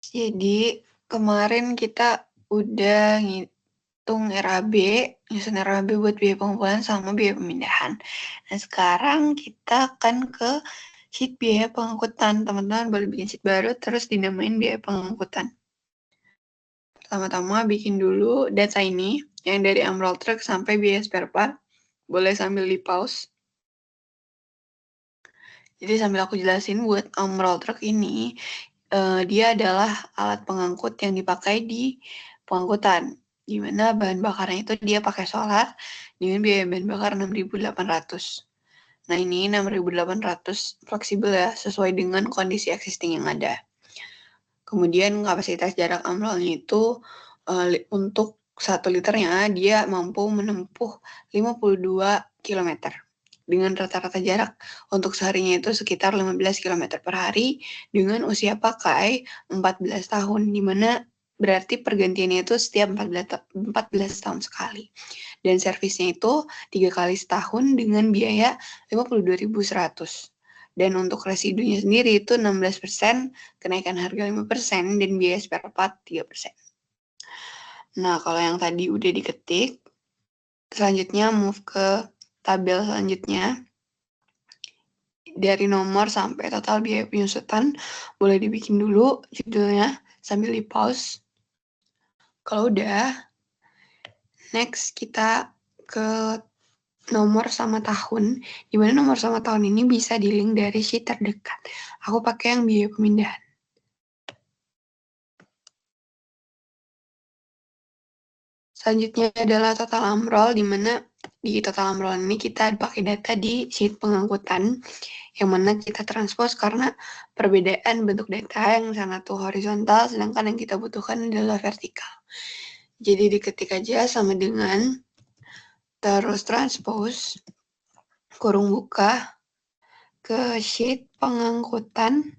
Jadi kemarin kita udah ngitung RAB, nyusun RAB buat biaya pengumpulan sama biaya pemindahan. Nah sekarang kita akan ke sheet biaya pengangkutan. Teman-teman boleh bikin sheet baru terus dinamain biaya pengangkutan. Pertama-tama bikin dulu data ini yang dari Amroll Truck sampai biaya spare part. Boleh sambil di pause. Jadi sambil aku jelasin buat Amroll Truck ini, dia adalah alat pengangkut yang dipakai di pengangkutan, di mana bahan bakarnya itu dia pakai solar dengan biaya bahan bakar 6.800. Nah ini 6.800 fleksibel ya, sesuai dengan kondisi existing yang ada. Kemudian kapasitas jarak amrolnya itu untuk 1 liternya dia mampu menempuh 52 km. Dengan rata-rata jarak untuk seharinya itu sekitar 15 km per hari dengan usia pakai 14 tahun, di mana berarti pergantiannya itu setiap 14 tahun sekali. Dan servisnya itu 3 kali setahun dengan biaya 52.100. Dan untuk residunya sendiri itu 16%, kenaikan harga 5%, dan biaya spare part 3%. Nah, kalau yang tadi udah diketik, selanjutnya move ke tabel selanjutnya. Dari nomor sampai total biaya penyusutan, boleh dibikin dulu judulnya sambil di pause. Kalau udah, next kita ke nomor sama tahun, di mana nomor sama tahun ini bisa di-link dari sheet terdekat. Aku pakai yang biaya pemindahan. Selanjutnya adalah total amrol, di mana di total amrol ini kita pakai data di sheet pengangkutan, yang mana kita transpose karena perbedaan bentuk data yang sana tuh horizontal, sedangkan yang kita butuhkan adalah vertikal. Jadi diketik aja sama dengan terus transpose, kurung buka, ke sheet pengangkutan,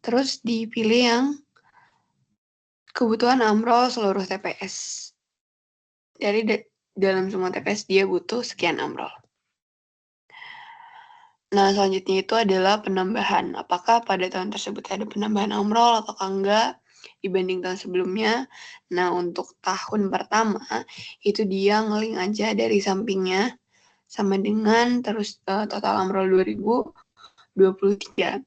terus dipilih yang kebutuhan amrol seluruh TPS. Dari dalam semua TPS dia butuh sekian amrol. Nah, selanjutnya itu adalah penambahan. Apakah pada tahun tersebut ada penambahan amrol atau enggak dibanding tahun sebelumnya? Nah, untuk tahun pertama itu dia ngeling aja dari sampingnya sama dengan terus total amrol 2023.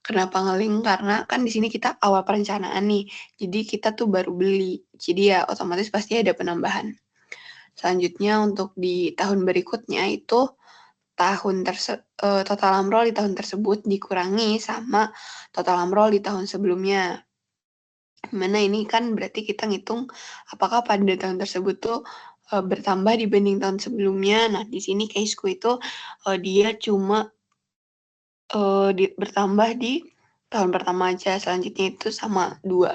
Kenapa ngeling? Karena kan di sini kita awal perencanaan nih. Jadi kita tuh baru beli. Jadi ya otomatis pasti ada penambahan. Selanjutnya untuk di tahun berikutnya itu total amrol di tahun tersebut dikurangi sama total amrol di tahun sebelumnya. Mana ini kan berarti kita ngitung apakah pada tahun tersebut tuh bertambah dibanding tahun sebelumnya. Nah, di sini caseku itu dia cuma bertambah di tahun pertama aja, selanjutnya itu sama 2.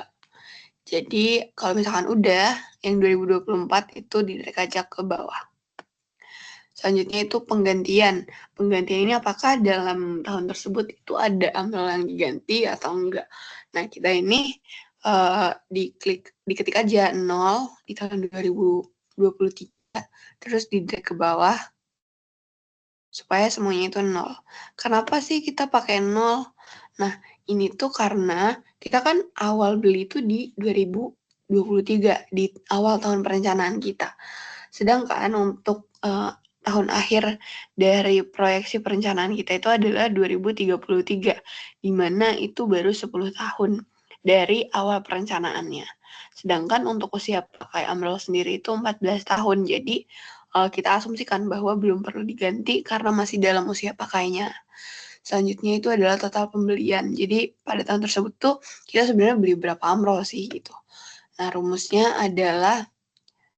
Jadi kalau misalkan udah, yang 2024 itu ditarik aja ke bawah. Selanjutnya itu penggantian. Penggantian ini apakah dalam tahun tersebut itu ada amrol yang diganti atau enggak. Nah, kita ini diketik aja 0 di tahun 2023, terus di-drag ke bawah, supaya semuanya itu 0. Kenapa sih kita pakai 0? Nah, ini tuh karena kita kan awal beli itu di 2023, di awal tahun perencanaan kita. Sedangkan untuk tahun akhir dari proyeksi perencanaan kita itu adalah 2033, di mana itu baru 10 tahun dari awal perencanaannya. Sedangkan untuk usia pakai amrol sendiri itu 14 tahun, jadi kita asumsikan bahwa belum perlu diganti karena masih dalam usia pakainya. Selanjutnya itu adalah total pembelian. Jadi pada tahun tersebut tuh kita sebenarnya beli berapa amrol sih gitu. Nah, rumusnya adalah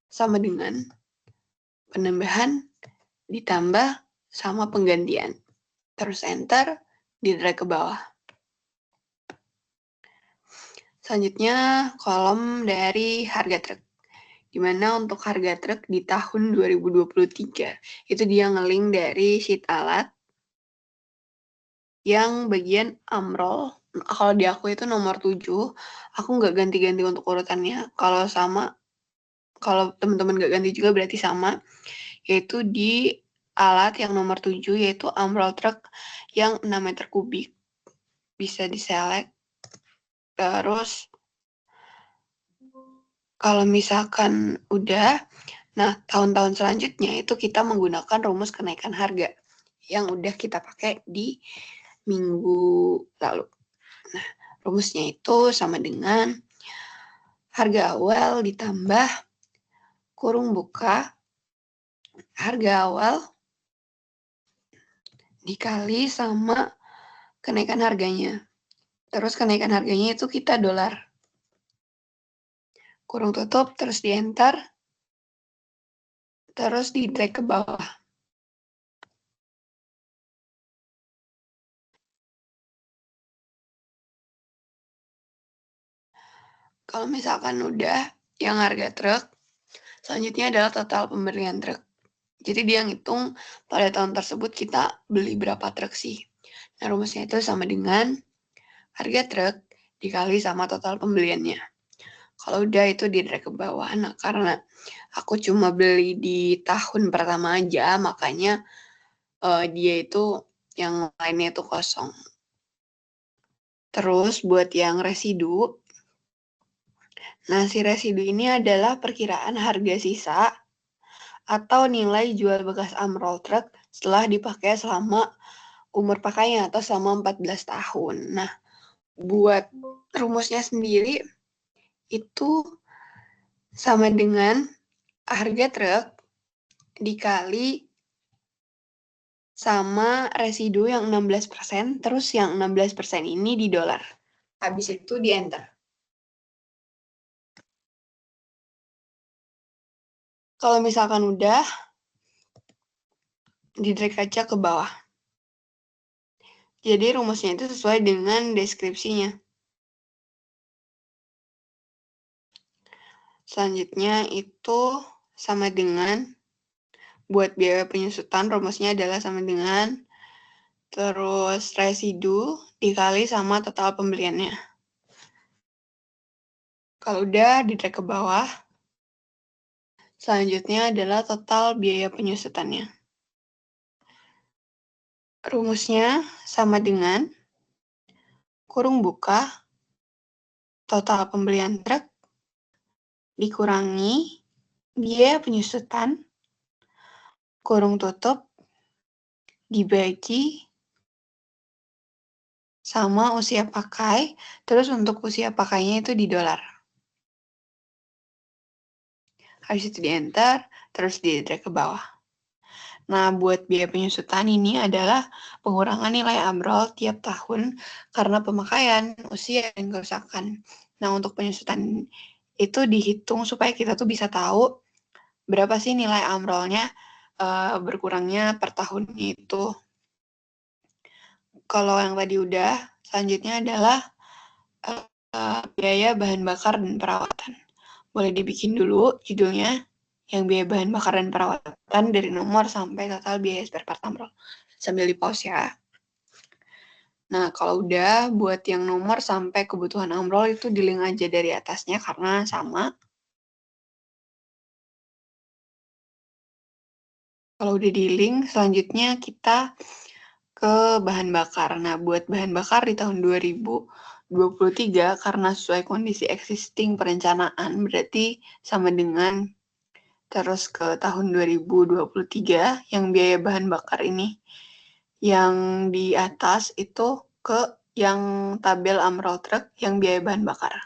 sama dengan penambahan ditambah sama penggantian. Terus enter, di-drag ke bawah. Selanjutnya kolom dari harga truk. Dimana untuk harga truk di tahun 2023 itu dia ngeling dari sheet alat yang bagian amrol. Kalau di aku itu nomor 7, aku nggak ganti-ganti untuk urutannya. Kalau teman-teman nggak ganti juga berarti sama, yaitu di alat yang nomor 7, yaitu amrol truk yang 6 meter kubik. Bisa di-select. Terus kalau misalkan udah, nah tahun-tahun selanjutnya itu kita menggunakan rumus kenaikan harga yang udah kita pakai di minggu lalu. Nah, rumusnya itu sama dengan harga awal ditambah kurung buka harga awal dikali sama kenaikan harganya. Terus kenaikan harganya itu kita dolar. Kurung tutup, terus di enter, terus di drag ke bawah. Kalau misalkan udah yang harga truk, selanjutnya adalah total pembelian truk. Jadi dia ngitung pada tahun tersebut kita beli berapa truk sih. Nah, rumusnya itu sama dengan harga truk dikali sama total pembeliannya. Kalau udah itu di drag ke bawah. Nah, karena aku cuma beli di tahun pertama aja, makanya dia itu yang lainnya itu kosong. Terus buat yang residu, nah si residu ini adalah perkiraan harga sisa atau nilai jual bekas Amrol truk setelah dipakai selama umur pakainya atau selama 14 tahun. Nah, buat rumusnya sendiri itu sama dengan harga truk dikali sama residu yang 16%, terus yang 16% ini di dolar. Habis itu di enter. Kalau misalkan udah, di drag aja ke bawah. Jadi rumusnya itu sesuai dengan deskripsinya. Selanjutnya itu sama dengan buat biaya penyusutan, rumusnya adalah sama dengan terus residu dikali sama total pembeliannya. Kalau udah di drag ke bawah, selanjutnya adalah total biaya penyusutannya. Rumusnya sama dengan kurung buka total pembelian truk dikurangi biaya penyusutan kurung tutup dibagi sama usia pakai, terus untuk usia pakainya itu di dolar. Habis itu di enter, terus di drag ke bawah. Nah, buat biaya penyusutan ini adalah pengurangan nilai amrol tiap tahun karena pemakaian, usia, dan kerusakan. Nah, untuk penyusutan itu dihitung supaya kita tuh bisa tahu berapa sih nilai amrolnya berkurangnya per tahunnya itu. Kalau yang tadi udah, selanjutnya adalah biaya bahan bakar dan perawatan. Boleh dibikin dulu judulnya, yang biaya bahan bakar dan perawatan dari nomor sampai total biaya spare part amrol. Sambil di pause ya. Nah, kalau udah buat yang nomor sampai kebutuhan amrol itu di link aja dari atasnya karena sama. Kalau udah di link, selanjutnya kita ke bahan bakar. Nah, buat bahan bakar di tahun 2023 karena sesuai kondisi existing perencanaan berarti sama dengan terus ke tahun 2023 yang biaya bahan bakar ini yang di atas itu ke yang tabel amrol truk yang biaya bahan bakar.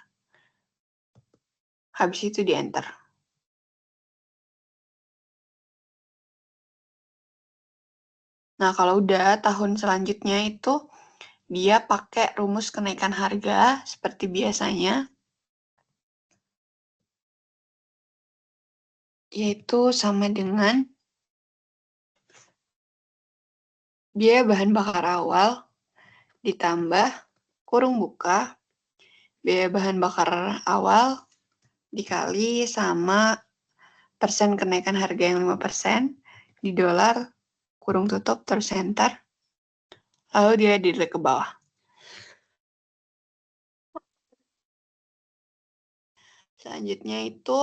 Habis itu di enter. Nah, kalau udah tahun selanjutnya itu dia pakai rumus kenaikan harga seperti biasanya, yaitu sama dengan biaya bahan bakar awal ditambah kurung buka biaya bahan bakar awal dikali sama persen kenaikan harga yang 5% di dolar kurung tutup terus enter. Lalu dia di-drag ke bawah. Selanjutnya itu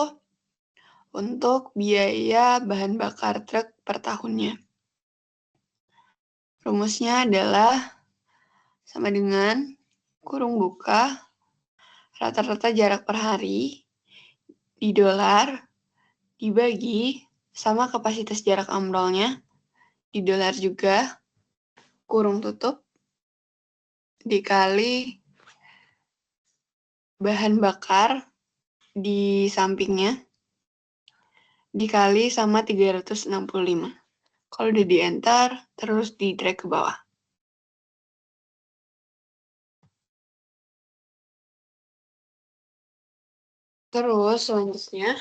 untuk biaya bahan bakar truk per tahunnya. Rumusnya adalah sama dengan kurung buka rata-rata jarak per hari di dolar dibagi sama kapasitas jarak amrolnya di dolar juga, kurung tutup, dikali bahan bakar di sampingnya, dikali sama 365. Kalau udah di-enter, terus di-drag ke bawah. Terus selanjutnya,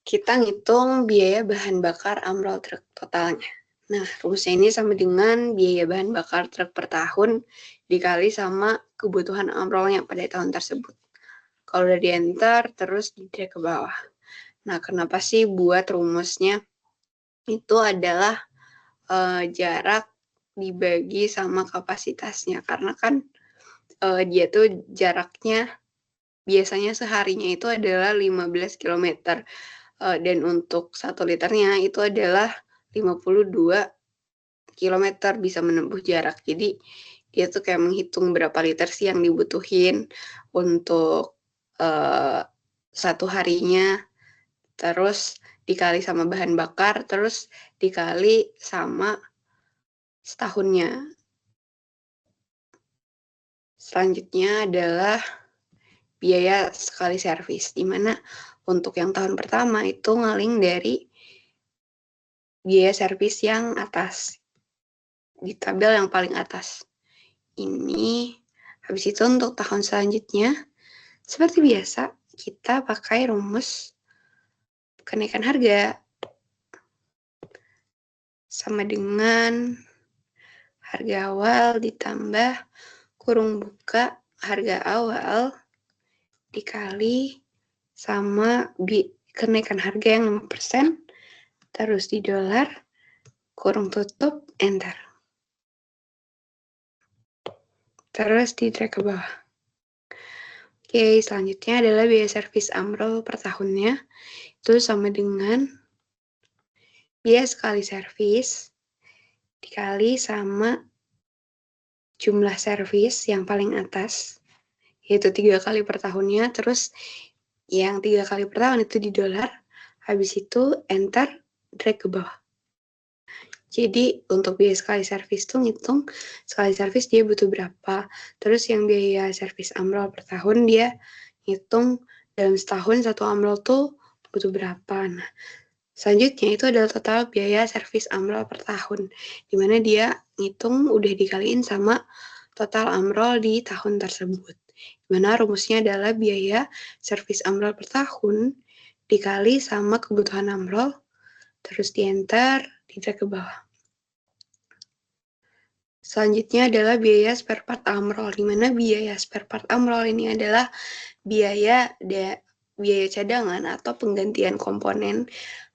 kita ngitung biaya bahan bakar amrol truk totalnya. Nah, rumusnya ini sama dengan biaya bahan bakar truk per tahun dikali sama kebutuhan amrolnya pada tahun tersebut. Kalau udah di-enter, terus di-drag ke bawah. Nah, kenapa sih buat rumusnya itu adalah jarak dibagi sama kapasitasnya? Karena kan dia tuh jaraknya biasanya seharinya itu adalah 15 km. Dan untuk 1 liternya itu adalah 52 km bisa menempuh jarak. Jadi dia tuh kayak menghitung berapa liter sih yang dibutuhin untuk 1 harinya, terus dikali sama bahan bakar, terus dikali sama setahunnya. Selanjutnya adalah biaya sekali servis, di mana untuk yang tahun pertama itu ngaling dari biaya servis yang atas, di tabel yang paling atas. Ini, habis itu untuk tahun selanjutnya, seperti biasa, kita pakai rumus kenaikan harga. Sama dengan harga awal ditambah kurung buka harga awal dikali sama kenaikan harga yang 5%, terus di dolar, kurung tutup, enter. Terus di drag ke bawah. Oke, selanjutnya adalah biaya servis amrol per tahunnya. Itu sama dengan biaya sekali servis dikali sama jumlah servis yang paling atas, yaitu 3 kali per tahunnya, terus yang 3 kali per tahun itu di dolar, habis itu enter, drag ke bawah. Jadi untuk biaya sekali servis tuh ngitung sekali servis dia butuh berapa, terus yang biaya servis amrol per tahun dia ngitung dalam setahun satu amrol tuh butuh berapa. Nah, selanjutnya itu adalah total biaya servis amrol per tahun, dimana dia ngitung udah dikaliin sama total amrol di tahun tersebut. Dimana rumusnya adalah biaya servis amrol per tahun dikali sama kebutuhan amrol, terus di enter, di drag ke bawah. Selanjutnya adalah biaya spare part amrol, di mana biaya spare part amrol ini adalah biaya cadangan atau penggantian komponen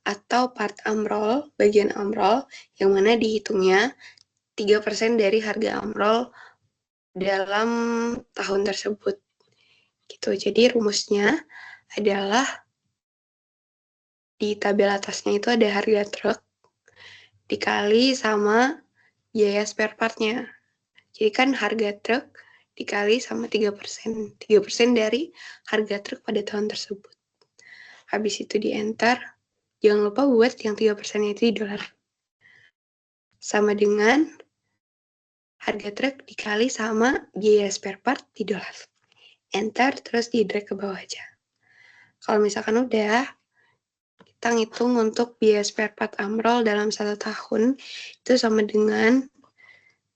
atau part amrol, bagian amrol, yang mana dihitungnya 3% dari harga amrol dalam tahun tersebut. Gitu. Jadi rumusnya adalah di tabel atasnya itu ada harga truk dikali sama biaya spare part-nya. Jadi kan harga truk dikali sama 3%. 3% dari harga truk pada tahun tersebut. Habis itu di enter. Jangan lupa buat yang 3%-nya itu di dolar. Sama dengan harga truk dikali sama biaya spare part di dolar. Enter, terus di drag ke bawah aja. Kalau misalkan udah, kita ngitung untuk biaya spare part amrol dalam 1 tahun, itu sama dengan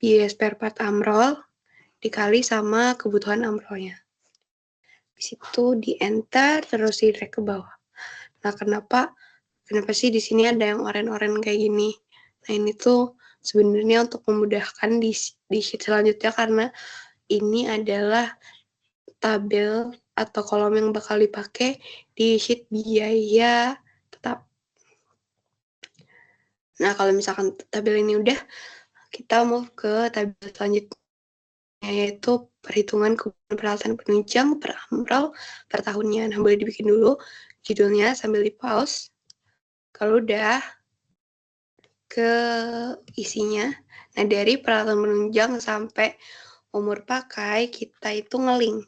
biaya spare part amrol dikali sama kebutuhan amrolnya. Di situ di enter, terus di drag ke bawah. Nah, kenapa sih di sini ada yang oren-oren kayak gini? Nah, ini tuh sebenarnya untuk memudahkan di sheet selanjutnya, karena ini adalah tabel atau kolom yang bakal dipakai di sheet biaya tetap. Nah, kalau misalkan tabel ini udah, kita mau ke tabel selanjutnya, yaitu perhitungan kebutuhan peralatan penunjang per amrol per tahunnya. Nah, boleh dibikin dulu judulnya sambil di pause. Kalau udah ke isinya, nah dari peralatan penunjang sampai umur pakai, kita itu ngeling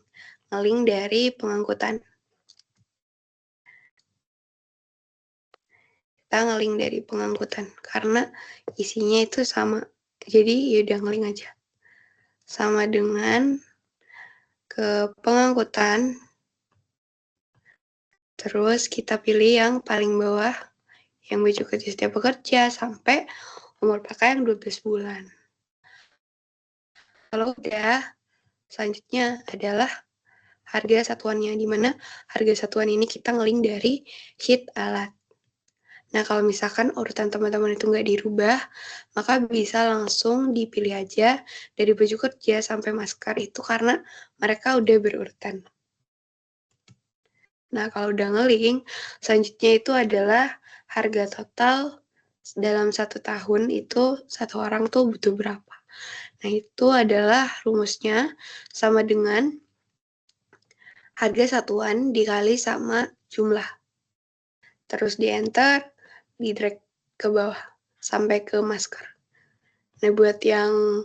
ngeling dari pengangkutan. Kita ngeling dari pengangkutan karena isinya itu sama. Jadi yaudah ngeling aja. Sama dengan ke pengangkutan. Terus kita pilih yang paling bawah, yang baju kerja setiap pekerja sampai umur pakai yang 12 bulan. Kalau udah, selanjutnya adalah harga satuannya, di mana harga satuan ini kita ngeling dari sheet alat. Nah, kalau misalkan urutan teman-teman itu nggak dirubah, maka bisa langsung dipilih aja dari baju kerja sampai masker itu karena mereka udah berurutan. Nah, kalau udah ngeling, selanjutnya itu adalah harga total dalam 1 tahun itu satu orang tuh butuh berapa. Nah, itu adalah rumusnya sama dengan harga satuan dikali sama jumlah. Terus di enter, di drag ke bawah sampai ke masker. Nah, buat yang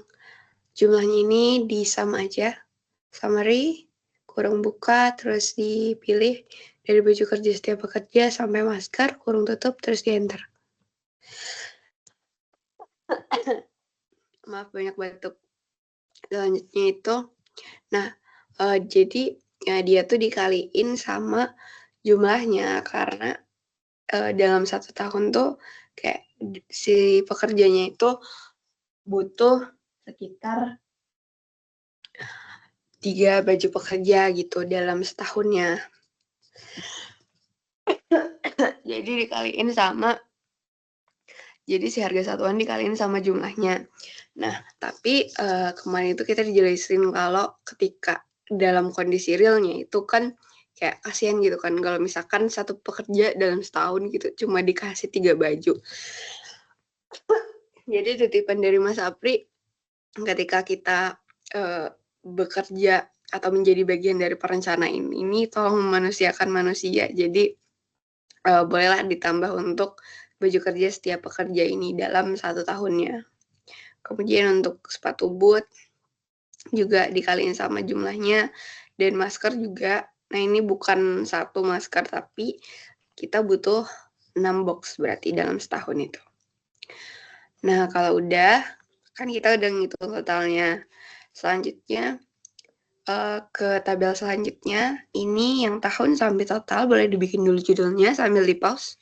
jumlahnya ini di sum aja. Summary, kurung buka, terus dipilih dari baju kerja setiap pekerja sampai masker, kurung tutup, terus di enter. Maaf, banyak batuk. Selanjutnya itu, nah, jadi ya dia tuh dikaliin sama jumlahnya karena dalam 1 tahun tuh kayak si pekerjanya itu butuh sekitar 3 baju pekerja gitu dalam setahunnya. Jadi dikaliin sama, jadi si harga satuan dikaliin sama jumlahnya. Nah, tapi kemarin itu kita dijelasin kalau ketika dalam kondisi realnya itu kan kayak kasihan gitu kan kalau misalkan satu pekerja dalam setahun gitu cuma dikasih 3 baju. Jadi titipan dari Mas Apri, ketika kita bekerja atau menjadi bagian dari perencana ini tolong memanusiakan manusia. Jadi bolehlah ditambah untuk baju kerja setiap pekerja ini dalam 1 tahunnya. Kemudian untuk sepatu boot juga dikaliin sama jumlahnya, dan masker juga. Nah, ini bukan 1 masker, tapi kita butuh 6 box berarti dalam setahun itu. Nah, kalau udah, kan kita udah ngitung totalnya. Selanjutnya, ke tabel selanjutnya, ini yang tahun sampai total, boleh dibikin dulu judulnya sambil di-pause.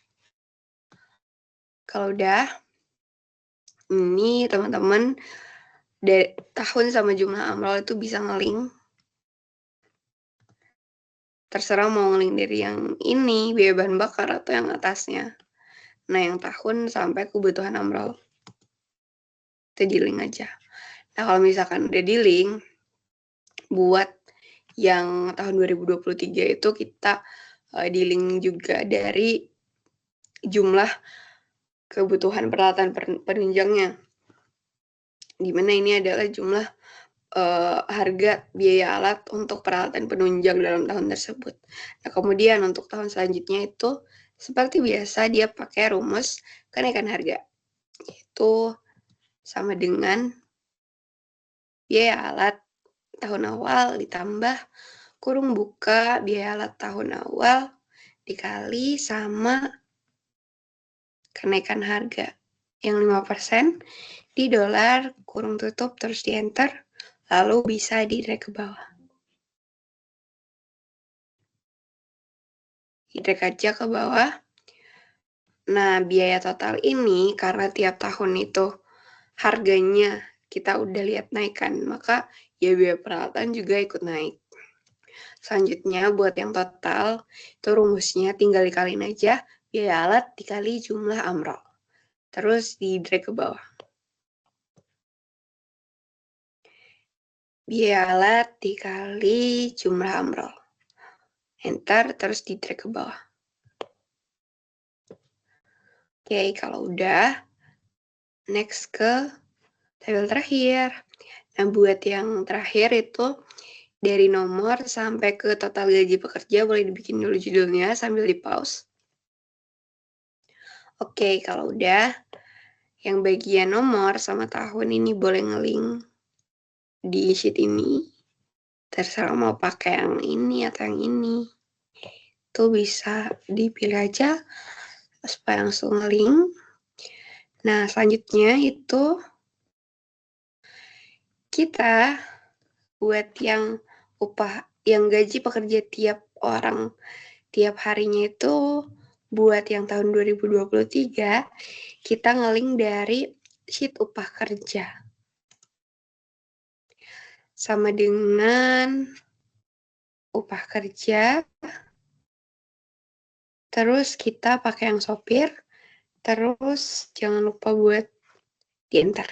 Kalau udah, ini teman-teman dari tahun sama jumlah amrol itu bisa ngeling. Terserah mau ngeling dari yang ini, biaya bahan bakar, atau yang atasnya. Nah, yang tahun sampai kebutuhan amrol. Itu di-link aja. Nah, kalau misalkan udah di-link, buat yang tahun 2023 itu kita di-link juga dari jumlah kebutuhan peralatan penunjangnya. Dimana ini adalah jumlah harga biaya alat untuk peralatan penunjang dalam tahun tersebut. Nah, kemudian untuk tahun selanjutnya itu seperti biasa dia pakai rumus kenaikan harga, yaitu sama dengan biaya alat tahun awal ditambah kurung buka biaya alat tahun awal dikali sama kenaikan harga yang 5% di dolar, kurung tutup, terus di enter, lalu bisa di drag ke bawah. Di drag aja ke bawah. Nah, biaya total ini karena tiap tahun itu harganya kita udah lihat naik kan, maka ya biaya peralatan juga ikut naik. Selanjutnya buat yang total, itu rumusnya tinggal dikaliin aja biaya alat dikali jumlah amrol. Terus di drag ke bawah. Biaya alat dikali jumlah amrol. Enter, terus di drag ke bawah. Oke, kalau udah, next ke tabel terakhir. Nah, buat yang terakhir itu dari nomor sampai ke total gaji pekerja boleh dibikin dulu judulnya sambil di-pause. Oke, kalau udah, yang bagian nomor sama tahun ini boleh nge-link di sheet ini. Terserah mau pakai yang ini atau yang ini. Itu bisa dipilih aja supaya langsung link. Nah, selanjutnya itu kita buat yang gaji pekerja tiap orang tiap harinya itu buat yang tahun 2023, kita ngeling dari sheet upah kerja. Sama dengan upah kerja, terus kita pakai yang sopir, terus jangan lupa buat di enter.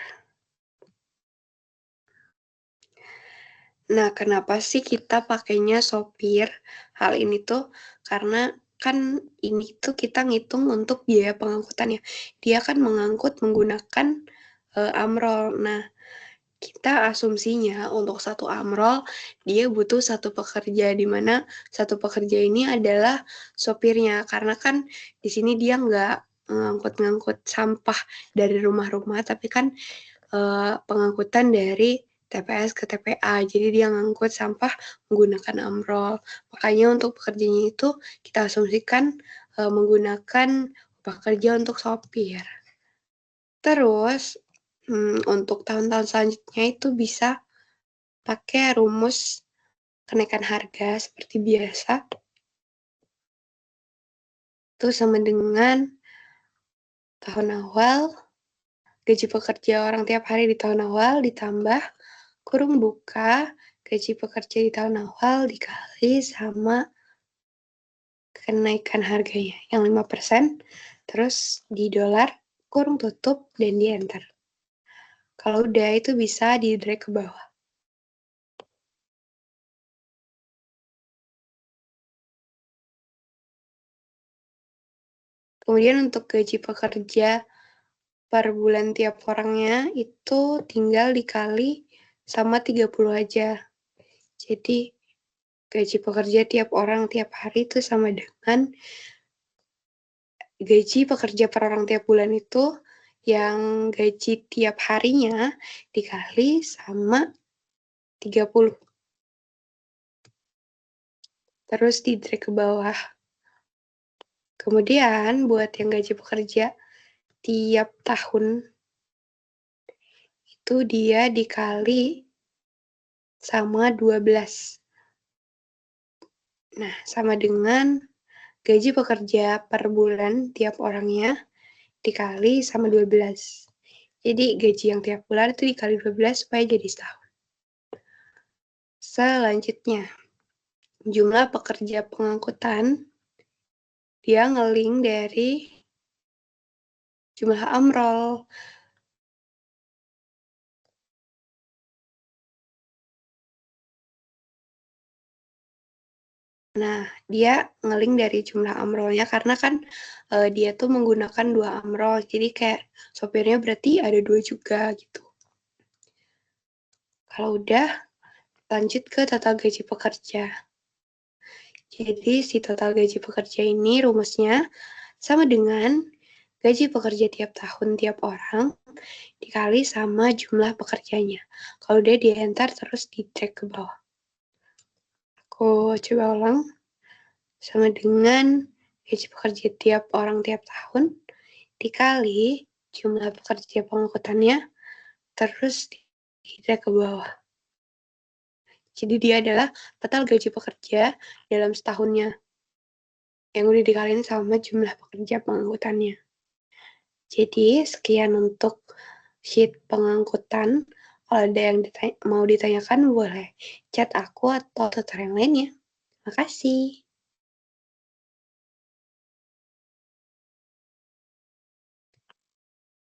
Nah, kenapa sih kita pakainya sopir? Hal ini tuh karena kan ini tuh kita ngitung untuk biaya pengangkutannya. Dia kan mengangkut menggunakan amrol. Nah, kita asumsinya untuk satu amrol dia butuh satu pekerja, di mana satu pekerja ini adalah sopirnya, karena kan di sini dia nggak ngangkut-ngangkut sampah dari rumah-rumah, tapi kan pengangkutan dari TPS ke TPA, jadi dia ngangkut sampah menggunakan amrol. Makanya untuk pekerjanya itu kita asumsikan menggunakan pekerja untuk sopir. Terus untuk tahun-tahun selanjutnya itu bisa pakai rumus kenaikan harga seperti biasa. Itu sama dengan tahun awal, gaji pekerja orang tiap hari di tahun awal ditambah kurung buka gaji pekerja di tahun awal dikali sama kenaikan harganya yang 5%, terus di dolar, kurung tutup, dan di enter. Kalau udah itu bisa di drag ke bawah. Kemudian untuk gaji pekerja per bulan tiap orangnya itu tinggal dikali sama 30 aja. Jadi gaji pekerja tiap orang tiap hari itu sama dengan gaji pekerja per orang tiap bulan itu yang gaji tiap harinya dikali sama 30. Terus di drag ke bawah. Kemudian buat yang gaji pekerja tiap tahun itu dia dikali sama 12. Nah, sama dengan gaji pekerja per bulan tiap orangnya dikali sama 12. Jadi gaji yang tiap bulan itu dikali 12 supaya jadi setahun. Selanjutnya, jumlah pekerja pengangkutan dia ngeling dari jumlah amrol. Nah, dia ngeling dari jumlah amrolnya karena kan dia tuh menggunakan 2 amrol. Jadi kayak sopirnya berarti ada 2 juga gitu. Kalau udah, lanjut ke total gaji pekerja. Jadi si total gaji pekerja ini rumusnya sama dengan gaji pekerja tiap tahun tiap orang dikali sama jumlah pekerjanya. Kalau udah di enter terus di drag ke bawah. Aku coba ulang. Sama dengan gaji pekerja tiap orang tiap tahun dikali jumlah pekerja pengangkutannya terus di drag ke bawah. Jadi dia adalah total gaji pekerja dalam setahunnya yang udah dikaliin sama jumlah pekerja pengangkutannya. Jadi sekian untuk sheet pengangkutan. Kalau ada yang mau ditanyakan boleh chat aku atau tutor yang lainnya. Makasih.